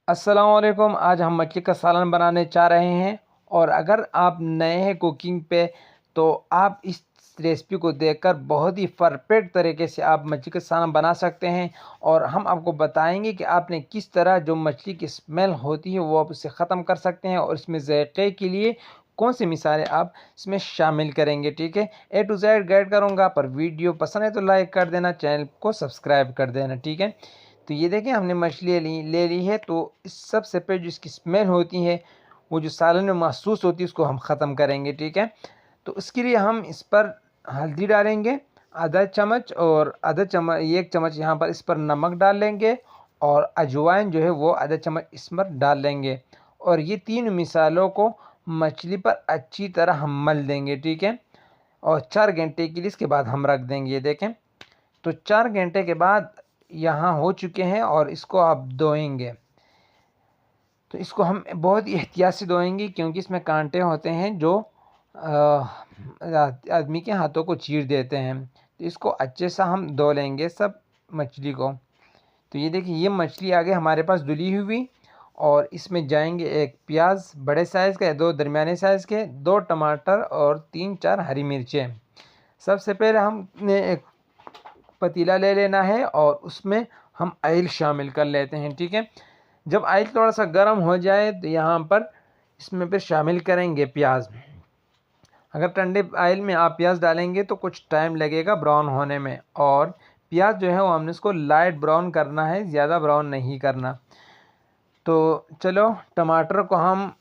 अस्सलाम वालेकुम। आज हम मछली का सालन बनाने जा रहे हैं और अगर आप नए हैं कुकिंग पे तो आप इस रेसिपी को देखकर बहुत ही परफेक्ट तरीके से आप मछली का सालन बना सकते हैं। और हम आपको बताएंगे कि आपने किस तरह जो मछली की स्मेल होती है वो आप उसे ख़त्म कर सकते हैं और इसमें ज़ायक़े के लिए कौन सी मिसालें आप इसमें शामिल करेंगे। ठीक है, ए टू जेड गाइड करूँगा। पर वीडियो पसंद है तो लाइक कर देना, चैनल को सब्सक्राइब कर देना। ठीक है, तो ये देखें हमने मछली ले ली है। तो इस सबसे पहले जो इसकी स्मेल होती है वो जो सालन में महसूस होती है उसको हम ख़त्म करेंगे। ठीक है, तो इसके लिए हम इस पर हल्दी डालेंगे आधा चम्मच, और आधा चम्मच 1 चम्मच यहाँ पर इस पर नमक डाल लेंगे, और अजवाइन जो है वो आधा चम्मच इस पर डाल लेंगे। और ये 3 मिसालों को मछली पर अच्छी तरह हम मल देंगे। ठीक है, और 4 घंटे के लिए इसके बाद हम रख देंगे। ये देखें, तो 4 घंटे के बाद यहाँ हो चुके हैं और इसको आप धोएंगे। तो इसको हम बहुत ही एहतियात से धोएंगे क्योंकि इसमें कांटे होते हैं जो आदमी के हाथों को चीर देते हैं। तो इसको अच्छे से हम धो लेंगे सब मछली को। तो ये देखिए, ये मछली आगे हमारे पास धुली हुई, और इसमें जाएंगे 1 प्याज बड़े साइज़ का, 2 दरमियाने साइज़ के, 2 टमाटर और 3-4 हरी मिर्चें। सबसे पहले हमने एक पतीला ले लेना है और उसमें हम ऑयल शामिल कर लेते हैं। ठीक है, जब ऑयल थोड़ा सा गर्म हो जाए तो यहाँ पर इसमें फिर शामिल करेंगे प्याज। अगर ठंडे ऑयल में आप प्याज डालेंगे तो कुछ टाइम लगेगा ब्राउन होने में, और प्याज जो है वो हमने इसको लाइट ब्राउन करना है, ज़्यादा ब्राउन नहीं करना। तो चलो टमाटर को हम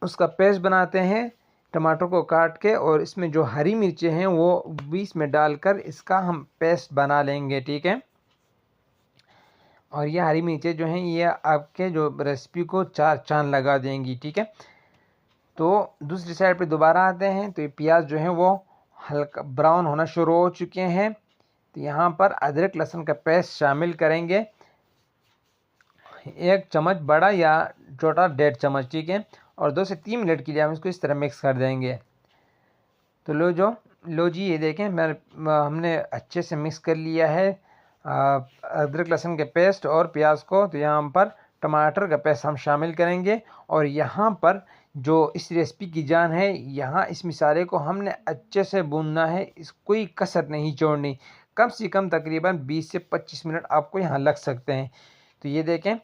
उसका पेस्ट बनाते हैं। टमाटर को काट के और इसमें जो हरी मिर्चें हैं वो बीच में डालकर इसका हम पेस्ट बना लेंगे। ठीक है, और ये हरी मिर्चें जो हैं ये आपके जो रेसिपी को 4 चांद लगा देंगी। ठीक है, तो दूसरी साइड पे दोबारा आते हैं। तो ये प्याज जो है वो हल्का ब्राउन होना शुरू हो चुके हैं। तो यहाँ पर अदरक लहसुन का पेस्ट शामिल करेंगे, 1 चम्मच बड़ा या छोटा 1.5 चम्मच। ठीक है, और 2 से 3 मिनट के लिए हम इसको इस तरह मिक्स कर देंगे। तो लो जी, ये देखें हमने अच्छे से मिक्स कर लिया है अदरक लहसुन के पेस्ट और प्याज को। तो यहाँ पर टमाटर का पेस्ट हम शामिल करेंगे, और यहाँ पर जो इस रेसिपी की जान है, यहाँ इस मिसाले को हमने अच्छे से भूनना है, इस कोई कसर नहीं छोड़नी। कम से कम तकरीबन 20 से 25 मिनट आपको यहाँ लग सकते हैं। तो ये देखें,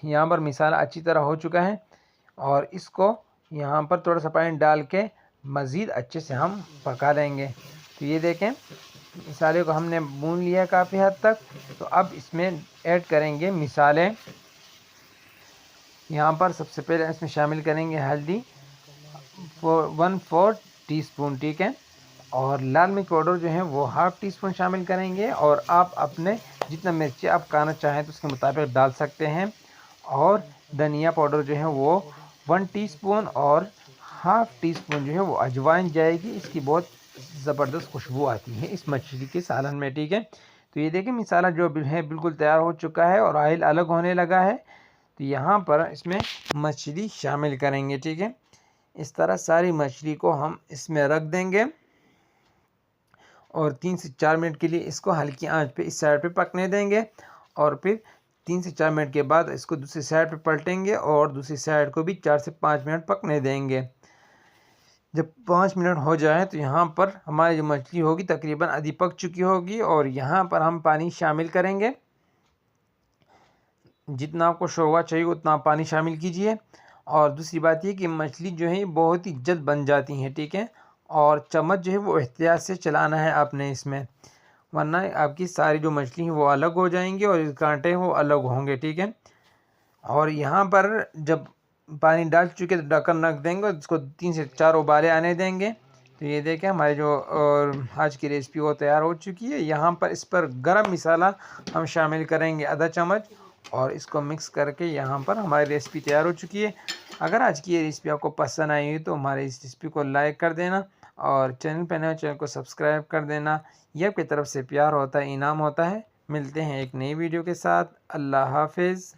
यहाँ पर मिसाला अच्छी तरह हो चुका है, और इसको यहाँ पर थोड़ा सा पानी डाल के मज़ीद अच्छे से हम पका लेंगे। तो ये देखें, मिसाले को हमने भून लिया काफ़ी हद तक। तो अब इसमें ऐड करेंगे मिसाले। यहाँ पर सबसे पहले इसमें शामिल करेंगे हल्दी 1/4 टीस्पून। ठीक है, और लाल मिर्च पाउडर जो है वो ½ टीस्पून शामिल करेंगे, और आप अपने जितना मिर्ची आप खाना चाहें तो उसके मुताबिक डाल सकते हैं। और धनिया पाउडर जो है वो 1 टीस्पून, और ½ टीस्पून जो है वो अजवाइन जाएगी। इसकी बहुत ज़बरदस्त खुशबू आती है इस मछली के सालन में। ठीक है, तो ये देखिए मसाला जो है बिल्कुल तैयार हो चुका है और ऑयल अलग होने लगा है। तो यहाँ पर इसमें मछली शामिल करेंगे। ठीक है, इस तरह सारी मछली को हम इसमें रख देंगे, और 3 से 4 मिनट के लिए इसको हल्की आंच पे इस साइड पे पकने देंगे, और फिर 3 से 4 मिनट के बाद इसको दूसरी साइड पे पलटेंगे और दूसरी साइड को भी 4 से 5 मिनट पकने देंगे। जब 5 मिनट हो जाए तो यहाँ पर हमारी जो मछली होगी तकरीबन आधी पक चुकी होगी, और यहाँ पर हम पानी शामिल करेंगे। जितना आपको शोरबा चाहिए उतना आप पानी शामिल कीजिए। और दूसरी बात ये कि मछली जो है बहुत ही जल्द बन जाती हैं। ठीक है, और चम्मच जो है वो एहतियात से चलाना है आपने इसमें, वरना आपकी सारी जो मछली है वो अलग हो जाएंगी और कांटे वो अलग होंगे। ठीक है, और यहाँ पर जब पानी डाल चुके तो ढक्कन रख देंगे और इसको 3 से 4 उबाले आने देंगे। तो ये देखें हमारी जो आज की रेसिपी वो तैयार हो चुकी है। यहाँ पर इस पर गरम मसाला हम शामिल करेंगे आधा चम्मच, और इसको मिक्स करके यहाँ पर हमारी रेसिपी तैयार हो चुकी है। अगर आज की ये रेसिपी आपको पसंद आई हो तो हमारे इस रेसिपी को लाइक कर देना, और चैनल पर नए चैनल को सब्सक्राइब कर देना। ये आपकी तरफ से प्यार होता है, इनाम होता है। मिलते हैं एक नई वीडियो के साथ। अल्लाह हाफिज़।